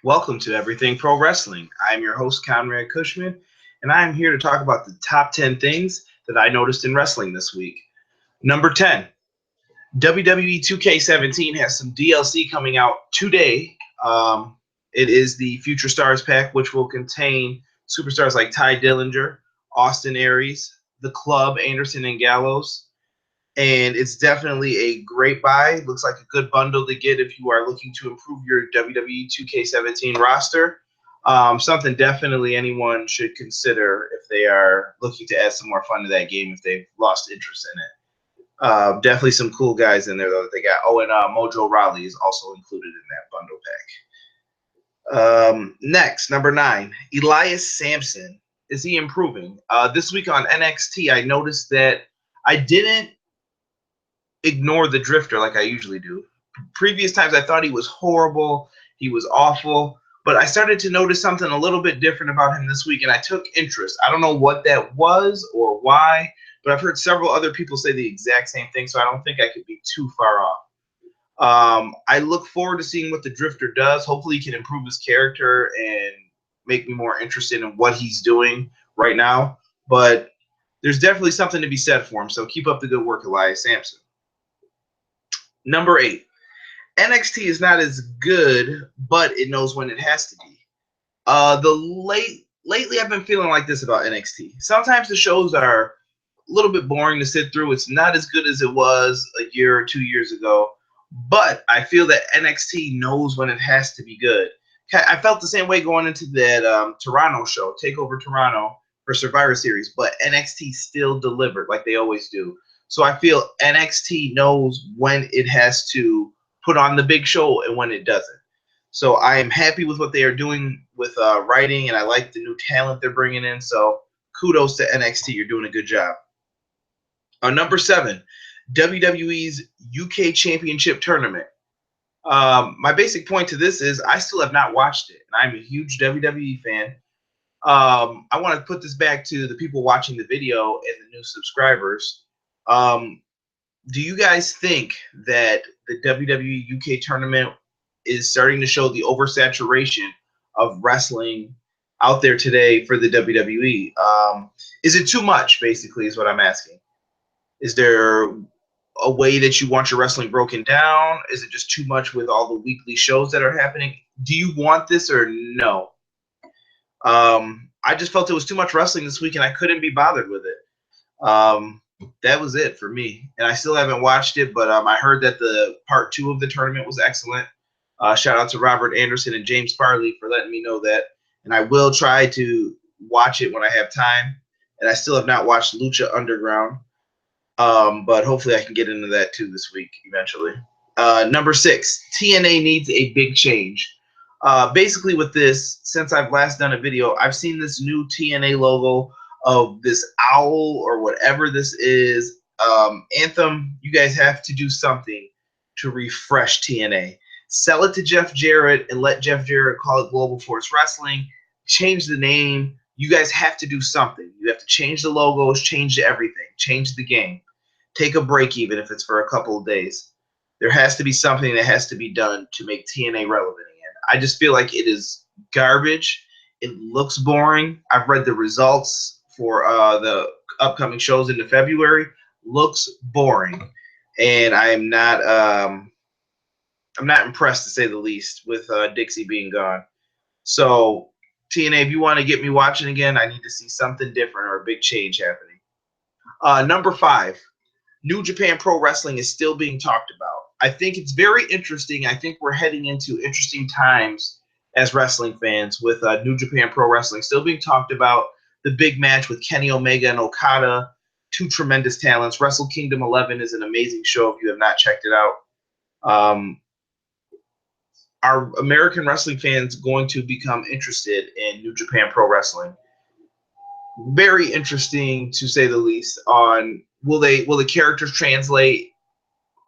Welcome to Everything Pro Wrestling. I'm your host, Conrad Cushman, and I am here to talk about the top 10 things that I noticed in wrestling this week. Number 10, WWE 2K17 has some DLC coming out today. It is the Future Stars pack, which will contain superstars like Ty Dillinger, Austin Aries, The Club, Anderson, and Gallows. And it's definitely a great buy. Looks like a good bundle to get if you are looking to improve your WWE 2K17 roster. Something definitely anyone should consider if they are looking to add some more fun to that game if they've lost interest in it. Definitely some cool guys in there though that they got. Oh, and Mojo Rawley is also included in that bundle pack. Next, number 9, Elias Sampson. Is he improving? This week on NXT, I noticed that I didn't ignore the Drifter like I usually do. Previous times I thought he was horrible, he was awful, but I started to notice something a little bit different about him this week, and I took interest. I don't know what that was or why, but I've heard several other people say the exact same thing, so I don't think I could be too far off. I look forward to seeing what the Drifter does. Hopefully he can improve his character and make me more interested in what he's doing right now, but there's definitely something to be said for him, so keep up the good work, Elias Sampson. Number 8, NXT is not as good, but it knows when it has to be. Lately I've been feeling like this about NXT. Sometimes the shows are a little bit boring to sit through. It's not as good as it was a year or 2 years ago, but I feel that NXT knows when it has to be good. I felt the same way going into that Toronto show, Takeover Toronto for Survivor Series, but NXT still delivered like they always do. So I feel NXT knows when it has to put on the big show and when it doesn't. So I am happy with what they are doing with writing, and I like the new talent they're bringing in. So kudos to NXT. You're doing a good job. Number 7, WWE's UK Championship Tournament. My basic point to this is I still have not watched it, and I'm a huge WWE fan. I want to put this back to the people watching the video and the new subscribers. Do you guys think that the WWE UK tournament is starting to show the oversaturation of wrestling out there today for the WWE? Is it too much, basically, is what I'm asking? Is there a way that you want your wrestling broken down? Is it just too much with all the weekly shows that are happening? Do you want this or no? I just felt it was too much wrestling this week, and I couldn't be bothered with it. That was it for me. And I still haven't watched it, but I heard that the part 2 of the tournament was excellent. Shout out to Robert Anderson and James Farley for letting me know that. And I will try to watch it when I have time. And I still have not watched Lucha Underground. But hopefully I can get into that too this week eventually. Number 6, TNA needs a big change. Basically with this, since I've last done a video, I've seen this new TNA logo of this owl or whatever this is. Anthem, you guys have to do something to refresh TNA. Sell it to Jeff Jarrett and let Jeff Jarrett call it Global Force Wrestling. Change the name. You guys have to do something. You have to change the logos, change everything, change the game. Take a break even if it's for a couple of days. There has to be something that has to be done to make TNA relevant again. I just feel like it is garbage. It looks boring. I've read the results for the upcoming shows into February. Looks boring, and I'm not impressed to say the least with Dixie being gone. So TNA, if you want to get me watching again, I need to see something different or a big change happening. Number 5, New Japan Pro Wrestling is still being talked about. I think it's very interesting. I think we're heading into interesting times as wrestling fans with New Japan Pro Wrestling still being talked about. The big match with Kenny Omega and Okada, 2 tremendous talents. Wrestle Kingdom 11 is an amazing show if you have not checked it out. Are American wrestling fans going to become interested in New Japan Pro Wrestling? Very interesting to say the least. On will the characters translate?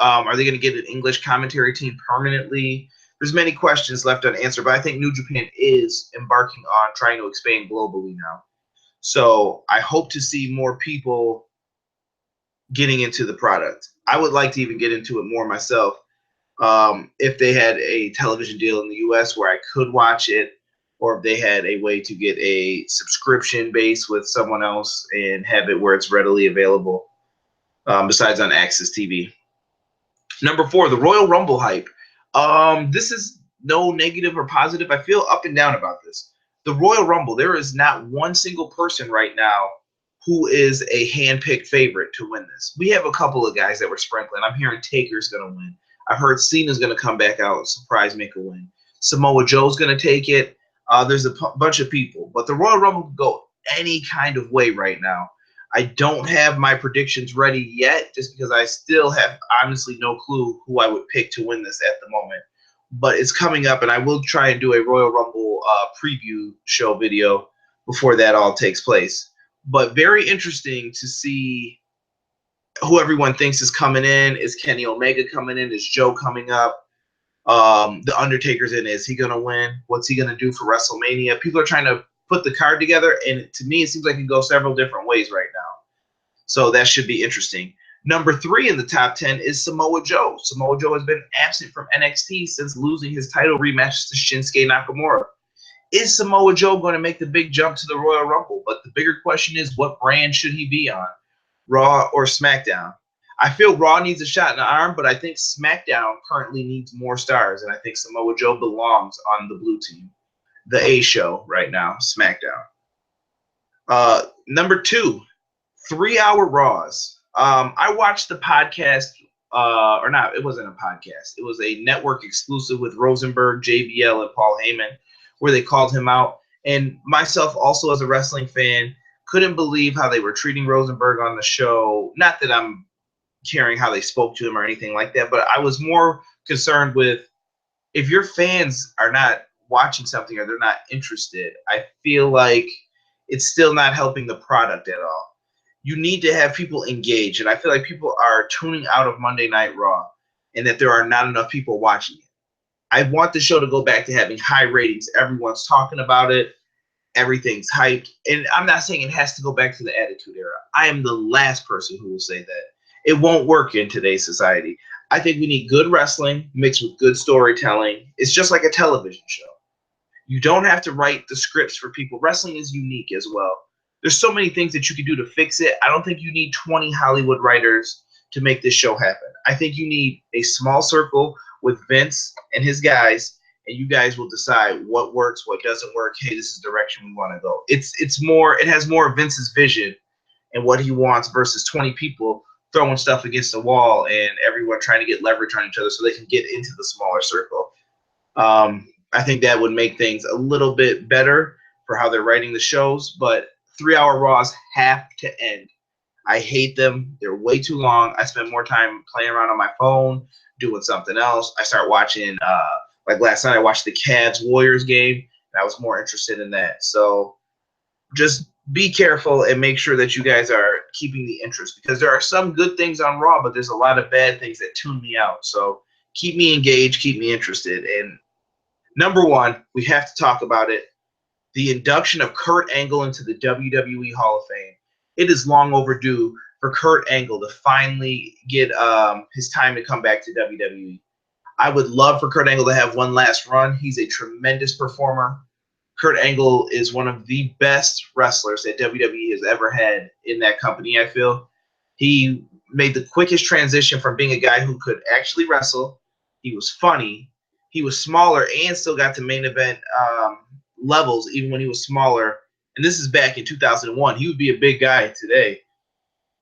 Are they going to get an English commentary team permanently? There's many questions left unanswered, but I think New Japan is embarking on trying to expand globally now. So I hope to see more people getting into the product. I would like to even get into it more myself. If they had a television deal in the US where I could watch it, or if they had a way to get a subscription base with someone else and have it where it's readily available, besides on Access TV. Number 4, the Royal Rumble hype. This is no negative or positive. I feel up and down about this. The Royal Rumble, there is not one single person right now who is a hand-picked favorite to win this. We have a couple of guys that were sprinkling. I'm hearing Taker's going to win. I've heard Cena's going to come back out and surprise make a win. Samoa Joe's going to take it. There's a bunch of people. But the Royal Rumble can go any kind of way right now. I don't have my predictions ready yet just because I still have honestly no clue who I would pick to win this at the moment. But it's coming up, and I will try and do a Royal Rumble preview show video before that all takes place. But very interesting to see who everyone thinks is coming in. Is Kenny Omega coming in? Is Joe coming up? The Undertaker's in. Is he going to win? What's he going to do for WrestleMania? People are trying to put the card together, and to me, it seems like it can go several different ways right now. So that should be interesting. Number 3 in the top 10 is Samoa Joe. Samoa Joe has been absent from NXT since losing his title rematch to Shinsuke Nakamura. Is Samoa Joe going to make the big jump to the Royal Rumble? But the bigger question is, what brand should he be on, Raw or SmackDown? I feel Raw needs a shot in the arm, but I think SmackDown currently needs more stars, and I think Samoa Joe belongs on the blue team, the A show right now, SmackDown. Number 2, 3-hour Raws. I watched the podcast, or not, it wasn't a podcast. It was a network exclusive with Rosenberg, JBL, and Paul Heyman, where they called him out. And myself, also as a wrestling fan, couldn't believe how they were treating Rosenberg on the show. Not that I'm caring how they spoke to him or anything like that, but I was more concerned with if your fans are not watching something or they're not interested, I feel like it's still not helping the product at all. You need to have people engage, and I feel like people are tuning out of Monday Night Raw and that there are not enough people watching it. I want the show to go back to having high ratings. Everyone's talking about it. Everything's hyped. And I'm not saying it has to go back to the Attitude Era. I am the last person who will say that. It won't work in today's society. I think we need good wrestling mixed with good storytelling. It's just like a television show. You don't have to write the scripts for people. Wrestling is unique as well. There's so many things that you can do to fix it. I don't think you need 20 Hollywood writers to make this show happen. I think you need a small circle with Vince and his guys, and you guys will decide what works, what doesn't work. Hey, this is the direction we want to go. It has more of Vince's vision and what he wants versus 20 people throwing stuff against the wall and everyone trying to get leverage on each other so they can get into the smaller circle. I think that would make things a little bit better for how they're writing the shows, but 3-hour Raws have to end. I hate them. They're way too long. I spend more time playing around on my phone, doing something else. I start watching, like last night I watched the Cavs-Warriors game, and I was more interested in that. So just be careful and make sure that you guys are keeping the interest, because there are some good things on Raw, but there's a lot of bad things that tune me out. So keep me engaged, keep me interested. And number 1, we have to talk about it. The induction of Kurt Angle into the WWE Hall of Fame. It is long overdue for Kurt Angle to finally get his time to come back to WWE. I would love for Kurt Angle to have one last run. He's a tremendous performer. Kurt Angle is one of the best wrestlers that WWE has ever had in that company, I feel. He made the quickest transition from being a guy who could actually wrestle. He was funny. He was smaller and still got to main event levels even when he was smaller. And this is back in 2001. He would be a big guy today.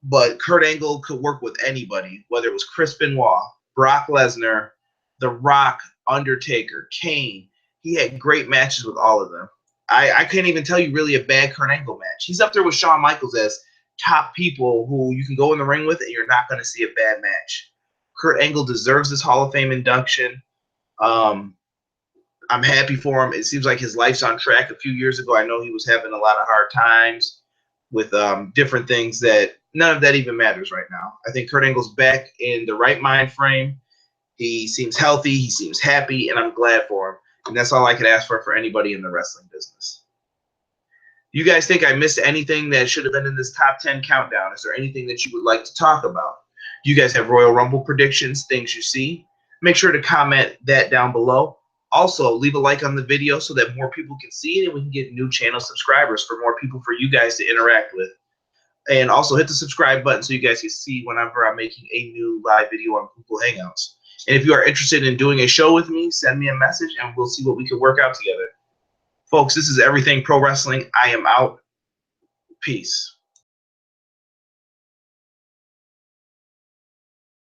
But Kurt Angle could work with anybody, whether it was Chris Benoit, Brock Lesnar, The Rock, Undertaker, Kane. He had great matches with all of them. I can't even tell you really a bad Kurt Angle match. He's up there with Shawn Michaels as top people who you can go in the ring with and you're not going to see a bad match. Kurt Angle deserves this Hall of Fame induction. I'm happy for him. It seems like his life's on track. A few years ago, I know he was having a lot of hard times with different things that none of that even matters right now. I think Kurt Angle's back in the right mind frame. He seems healthy. He seems happy, and I'm glad for him. And that's all I could ask for anybody in the wrestling business. You guys think I missed anything that should have been in this top 10 countdown? Is there anything that you would like to talk about? Do you guys have Royal Rumble predictions, things you see? Make sure to comment that down below. Also, leave a like on the video so that more people can see it and we can get new channel subscribers for more people for you guys to interact with. And also hit the subscribe button so you guys can see whenever I'm making a new live video on Google Hangouts. And if you are interested in doing a show with me, send me a message and we'll see what we can work out together. Folks, this is Everything Pro Wrestling. I am out. Peace.